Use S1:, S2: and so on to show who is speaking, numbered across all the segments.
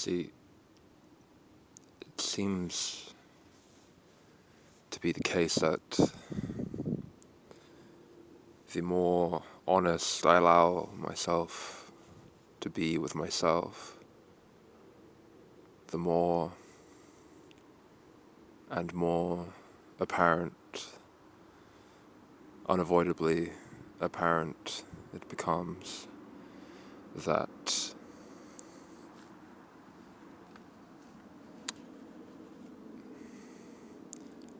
S1: See, it seems to be the case that the more honest I allow myself to be with myself, the more and more apparent, unavoidably apparent it becomes that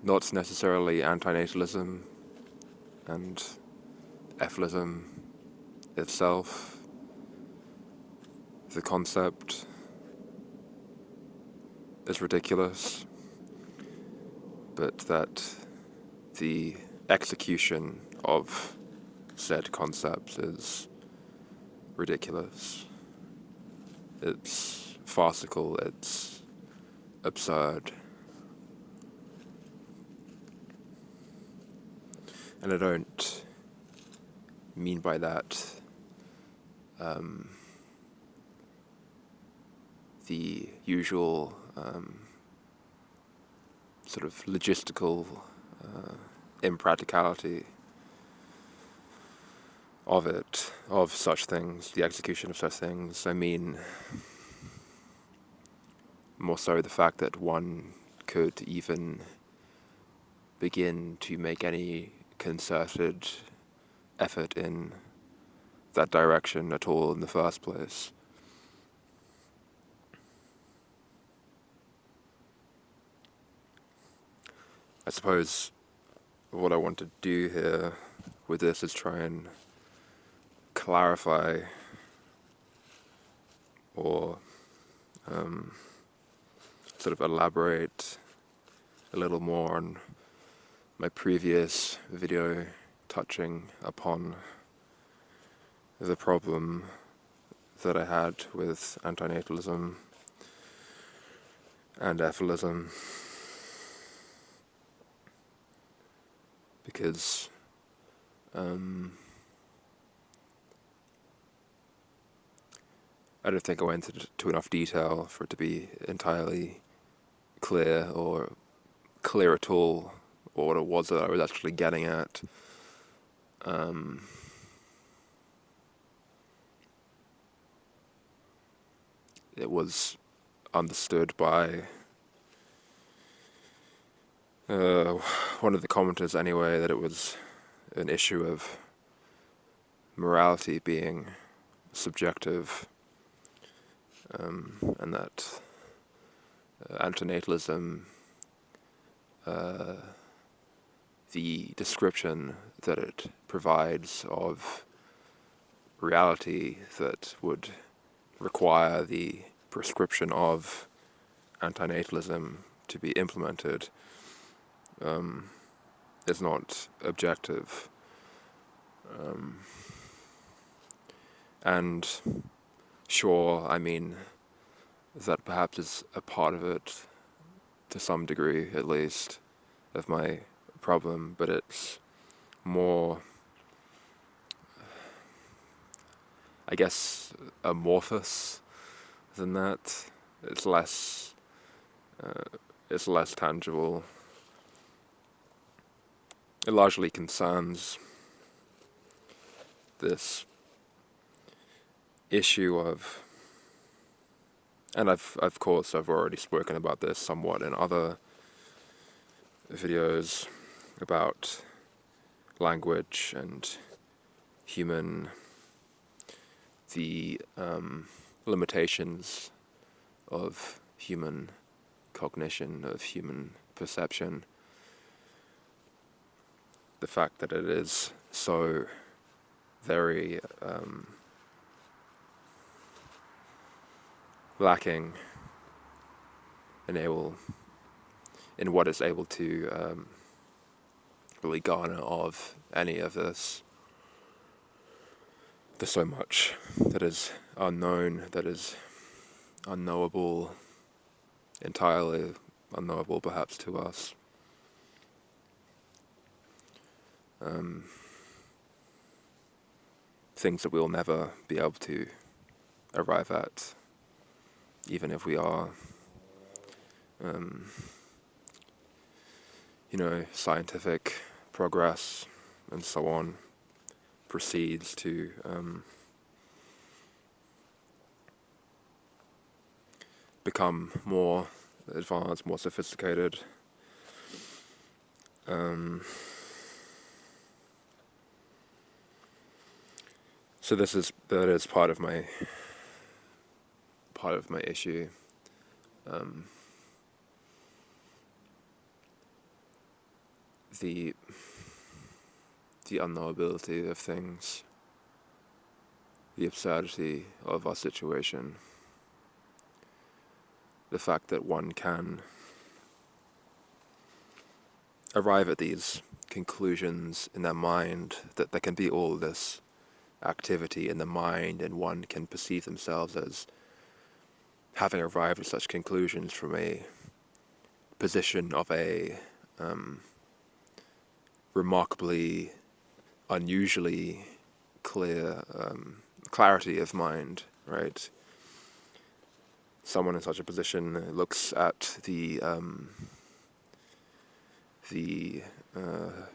S1: not necessarily antinatalism and effilism itself, the concept, is ridiculous, but that the execution of said concept is ridiculous. It's farcical, it's absurd. And I don't mean by that the usual sort of logistical impracticality of it, of such things, the execution of such things. I mean more so the fact that one could even begin to make any concerted effort in that direction at all in the first place. I suppose what I want to do here with this is try and clarify or sort of elaborate a little more on my previous video touching upon the problem that I had with antinatalism and effilism, because I don't think I went into enough detail for it to be entirely clear or clear at all, or what it was that I was actually getting at. It was understood by one of the commenters anyway that it was an issue of morality being subjective, and that antinatalism, the description that it provides of reality that would require the prescription of antinatalism to be implemented, is not objective. And sure, I mean, that perhaps is a part of it, to some degree at least, of my problem, but it's more, I guess, amorphous than that. It's less tangible. It largely concerns this issue of, and of course I've already spoken about this somewhat in other videos about language and the limitations of human cognition, of human perception, the fact that it is so very lacking in what it's able to really garner of any of this. There's so much that is unknown, that is unknowable, entirely unknowable perhaps to us. Things that we'll never be able to arrive at even if we are, scientific progress and so on proceeds to become more advanced, more sophisticated. So that is part of my issue. The unknowability of things, the absurdity of our situation, the fact that one can arrive at these conclusions in their mind, that there can be all this activity in the mind and one can perceive themselves as having arrived at such conclusions from a position of a remarkably, unusually clear clarity of mind, right? Someone in such a position looks at the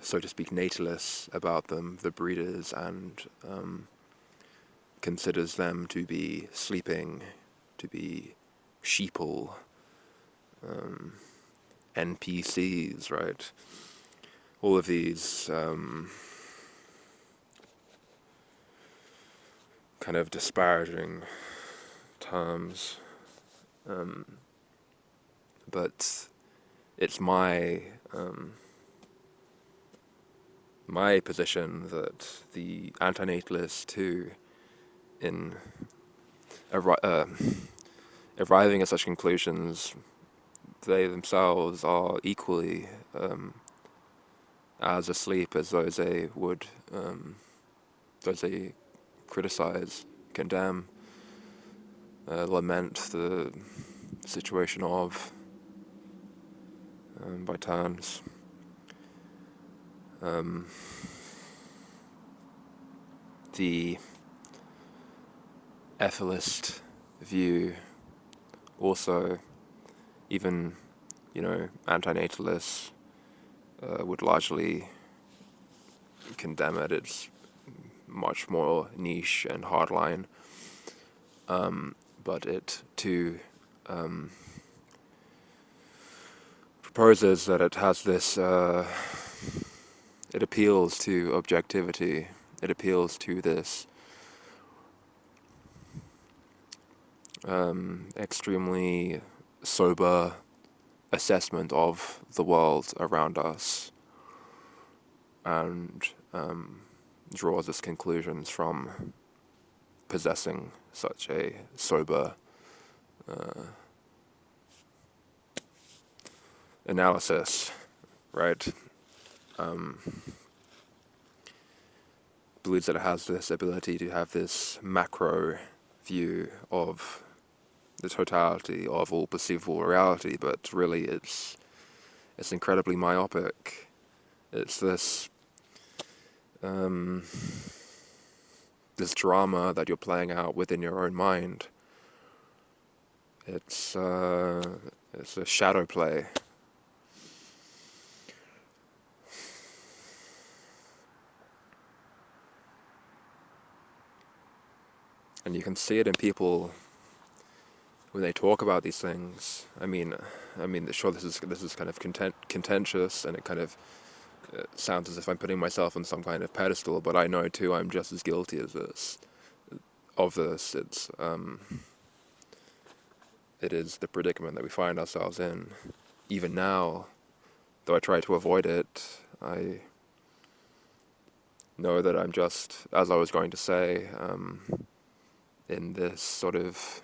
S1: so to speak, natalists about them, the breeders, and considers them to be sleeping, to be sheeple, NPCs, right? All of these kind of disparaging terms, but it's my position that the antinatalist too, in arriving at such conclusions, they themselves are equally as asleep as those they would, those they criticize, condemn, lament the situation of, by turns. The ethicist view also, even, antinatalists would largely condemn it. It's much more niche and hardline, but it too proposes that it has this, it appeals to objectivity, it appeals to this extremely sober assessment of the world around us, and draws its conclusions from possessing such a sober analysis, right? Believes that it has this ability to have this macro view of the totality of all perceivable reality, but really it's incredibly myopic. It's this this drama that you're playing out within your own mind. It's a shadow play. And you can see it in people when they talk about these things. I mean, sure, this is kind of contentious, and it kind of sounds as if I'm putting myself on some kind of pedestal. But I know too, I'm just as guilty as this. It's it is the predicament that we find ourselves in, even now. Though I try to avoid it, I know that I'm just, as I was going to say, in this sort of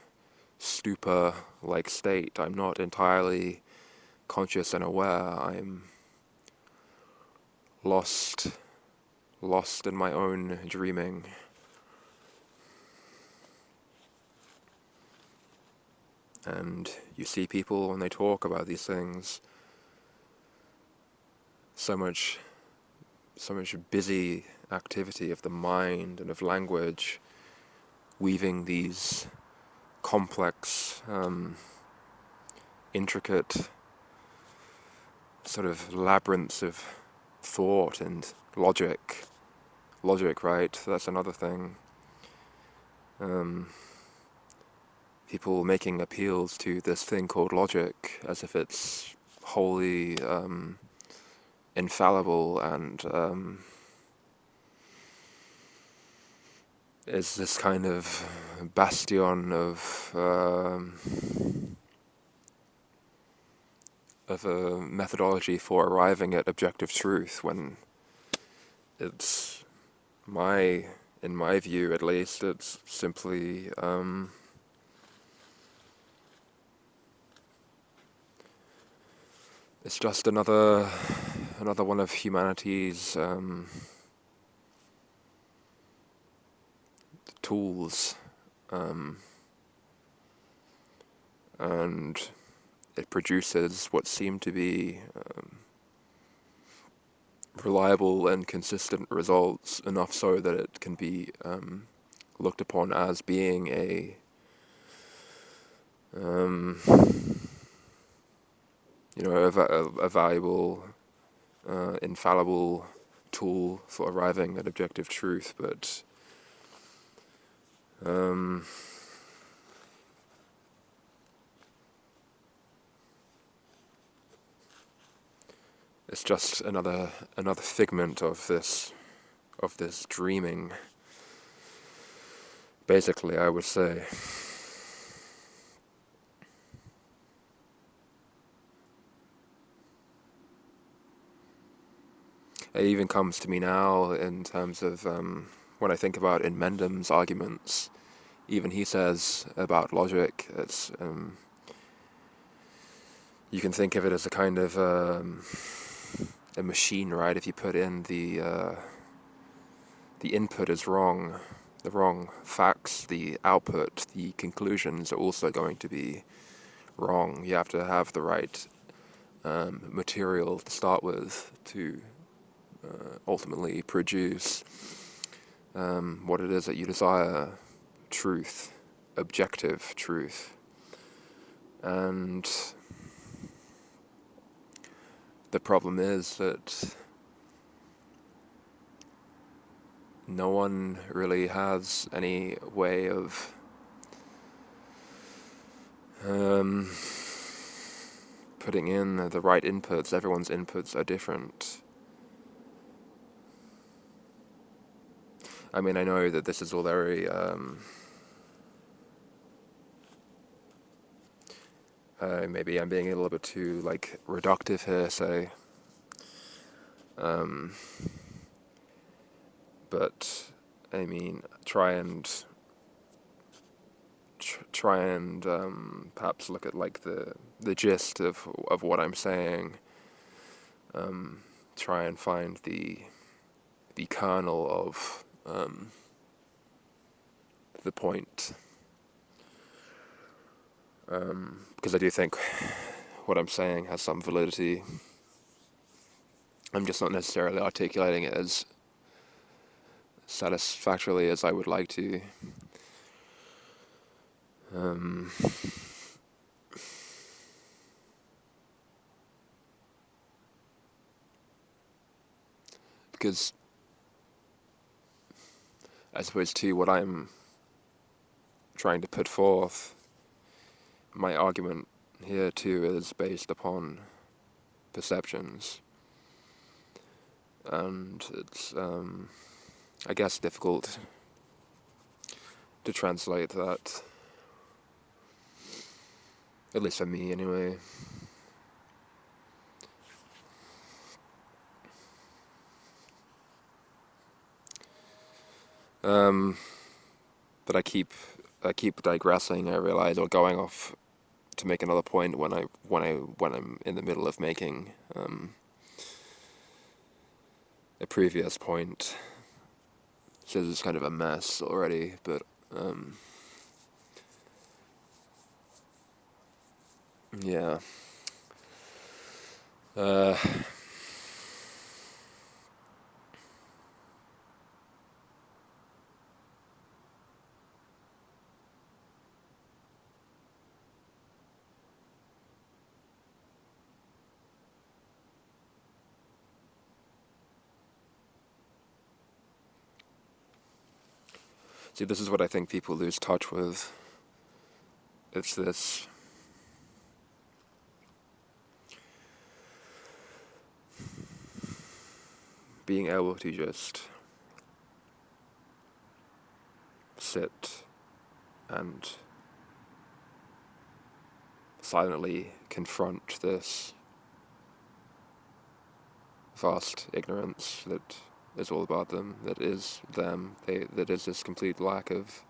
S1: stupor-like state. I'm not entirely conscious and aware. I'm lost in my own dreaming. And you see people when they talk about these things, so much busy activity of the mind and of language, weaving these complex, intricate sort of labyrinths of thought and logic. Logic, right? That's another thing. People making appeals to this thing called logic as if it's wholly infallible and is this kind of bastion of a methodology for arriving at objective truth, when it's in my view at least, it's simply it's just another one of humanity's tools, and it produces what seem to be reliable and consistent results, enough so that it can be looked upon as being a a valuable, infallible tool for arriving at objective truth, but it's just another figment of this dreaming, basically, I would say. It even comes to me now in terms of when I think about in Mendham's arguments. Even he says about logic, it's you can think of it as a kind of a machine, right? If you put in the input is wrong, the wrong facts, the output, the conclusions are also going to be wrong. You have to have the right material to start with to ultimately produce what it is that you desire: truth, objective truth. And the problem is that no one really has any way of putting in the right inputs. Everyone's inputs are different. I mean, I know that this is all very maybe I'm being a little bit too reductive here, say, but I mean, try and perhaps look at the gist of what I'm saying. Try and find the kernel of the point, because I do think what I'm saying has some validity. I'm just not necessarily articulating it as satisfactorily as I would like to. Because I suppose too, what I'm trying to put forth, my argument here too, is based upon perceptions, and it's I guess difficult to translate that, at least for me anyway. But I keep digressing, I realize, or going off to make another point when I'm in the middle of making a previous point. So it's kind of a mess already, but yeah. See, this is what I think people lose touch with. It's this being able to just sit and silently confront this vast ignorance that is all about them, that is them, that is this complete lack of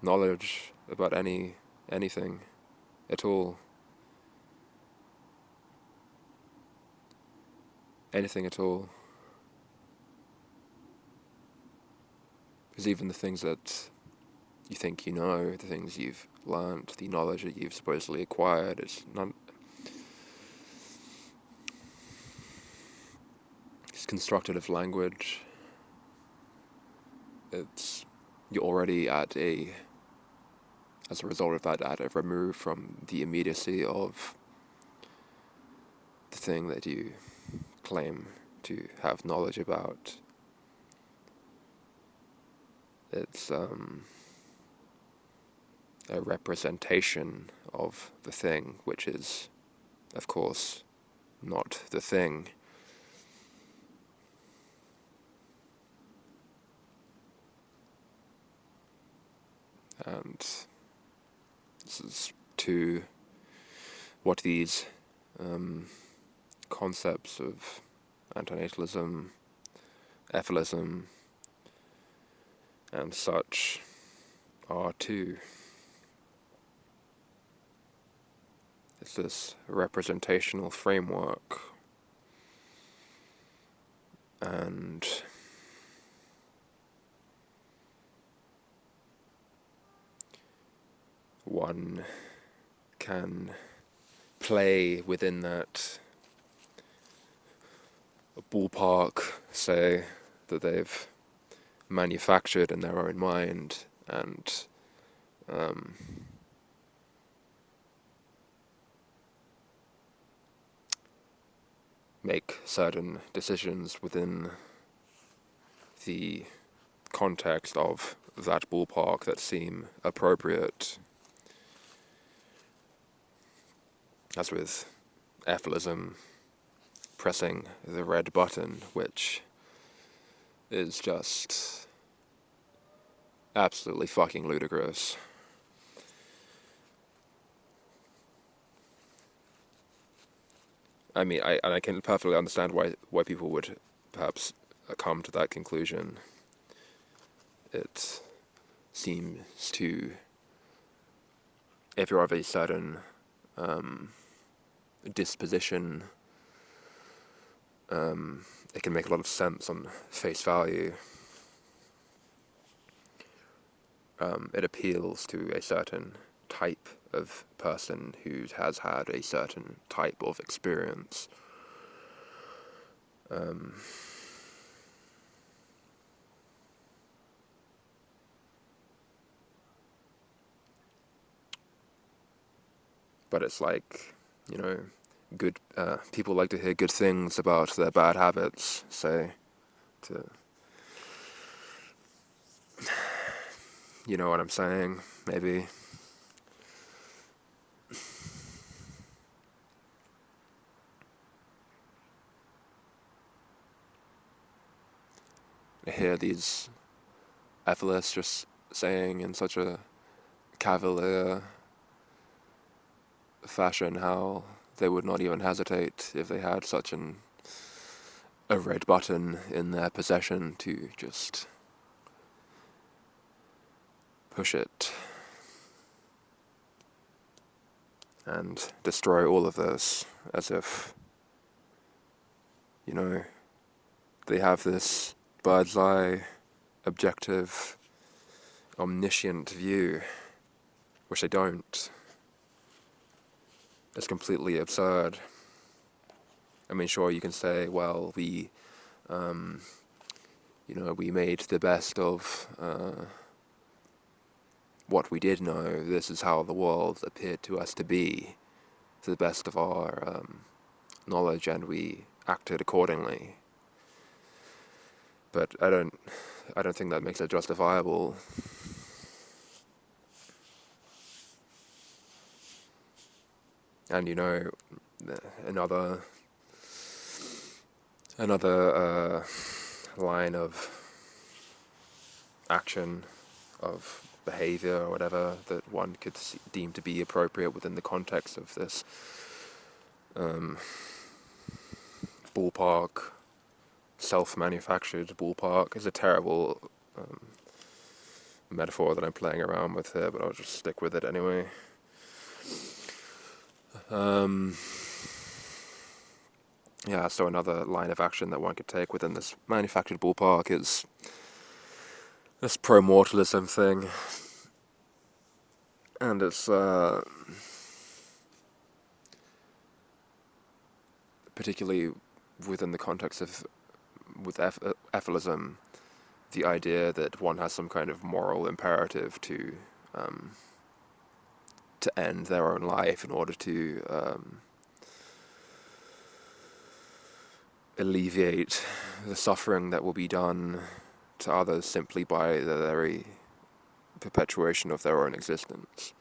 S1: knowledge about anything at all. Anything at all. Because even the things that you think you know, the things you've learned, the knowledge that you've supposedly acquired, it's constructed of language. You're already as a result of that, at a remove from the immediacy of the thing that you claim to have knowledge about. It's a representation of the thing, which is, of course, not the thing. And this is to what these concepts of antinatalism, effalism, and such are too. It's this representational framework, and one can play within that ballpark, say, that they've manufactured in their own mind, and make certain decisions within the context of that ballpark that seem appropriate. As with effalism, pressing the red button, which is just absolutely fucking ludicrous. I mean, I can perfectly understand why people would perhaps come to that conclusion. It seems to, if you're of a certain disposition, it can make a lot of sense on face value. It appeals to a certain type of person who has had a certain type of experience. But it's like, good people like to hear good things about their bad habits, say, you know what I'm saying, maybe. I hear these atheists just saying in such a cavalier fashion how they would not even hesitate if they had such a red button in their possession to just push it and destroy all of this, as if, they have this bird's eye, objective, omniscient view, which they don't. It's completely absurd. I mean, sure, you can say, well, we made the best of what we did know. This is how the world appeared to us to be, to the best of our knowledge, and we acted accordingly. But I don't think that makes it justifiable. And another line of action, of behavior or whatever that one could deem to be appropriate within the context of this ballpark, self-manufactured ballpark, is a terrible metaphor that I'm playing around with here, but I'll just stick with it anyway. Yeah, so another line of action that one could take within this manufactured ballpark is this pro-mortalism thing. And it's particularly within the context of, with ethylism, the idea that one has some kind of moral imperative to end their own life in order to alleviate the suffering that will be done to others simply by the very perpetuation of their own existence.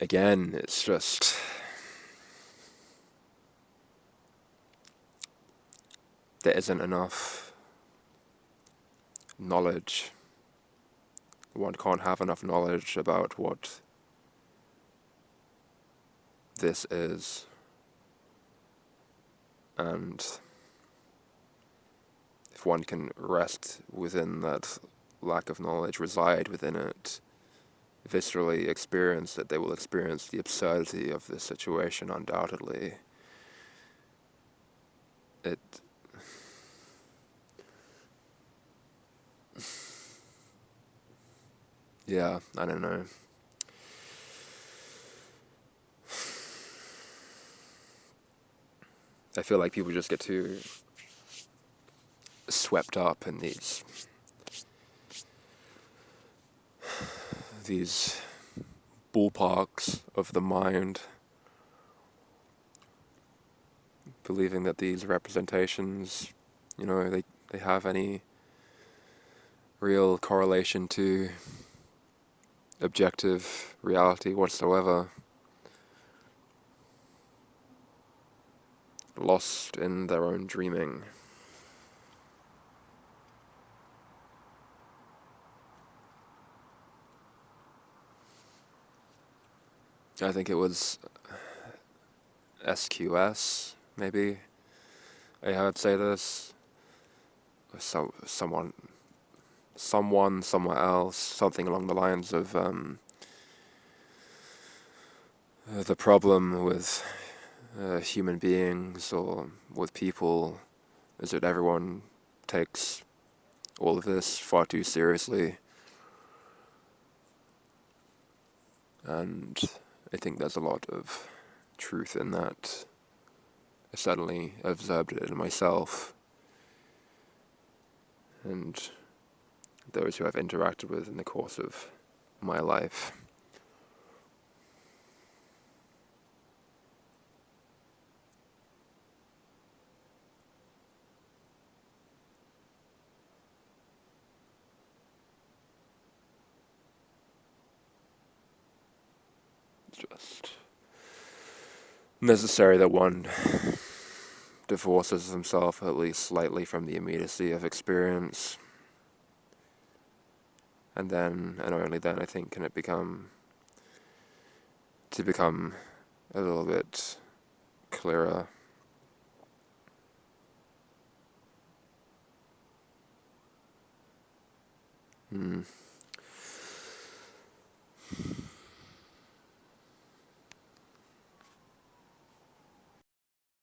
S1: Again, it's just there isn't enough knowledge. One can't have enough knowledge about what this is. And if one can rest within that lack of knowledge, reside within it, viscerally experience it, they will experience the absurdity of this situation, undoubtedly. Yeah, I don't know. I feel like people just get too swept up in these ballparks of the mind, believing that these representations, they have any real correlation to objective reality whatsoever. Lost in their own dreaming. I think it was SQS, maybe, I heard say this. So, someone somewhere else, something along the lines of the problem with human beings or with people is that everyone takes all of this far too seriously. And I think there's a lot of truth in that. I suddenly observed it in myself and those who I've interacted with in the course of my life. It's just necessary that one divorces himself at least slightly from the immediacy of experience. And then, and only then, I think, can it become a little bit clearer.